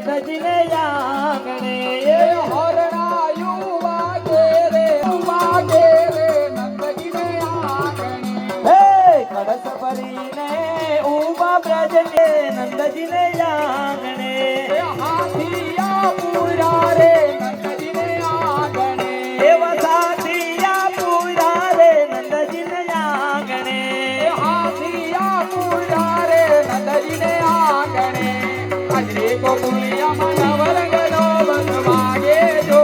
નંદજીને આંગણે હરણાયું વાગે રે નંદજીને આંગણે હે કળશ ભરીને ઉભા બ્રજને નંદજીને આંગણે હાથિયા પૂરા રે નંદજીને આંગણે એવા સાથિયા પૂરા રે નંદજીને આંગણે હાથિયા પૂરા રે નંદજીને આંગણે આજરે ગોકુળિયા માનવ રંગનો બંધ વાગે જો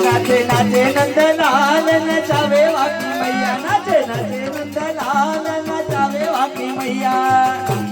નાચે નાચે નંદલાલ નચાવે વાકી મૈયા નાચે નાચે નંદલાલ નચાવે વાકી મૈયા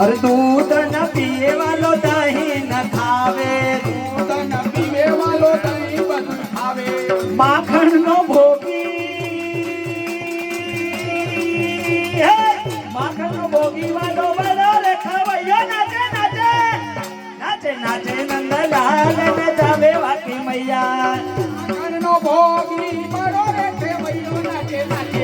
अरे दूध न पिए वालो दही न खावे दूध न पिए वालो दही बन खावे माखन नो भोगी माखन नो भोगी वालो बनो रे खवैयो नाचे नाचे नाचे नाचे नंदलाल नचावे वाकी मैया माखन नो भोगी बनो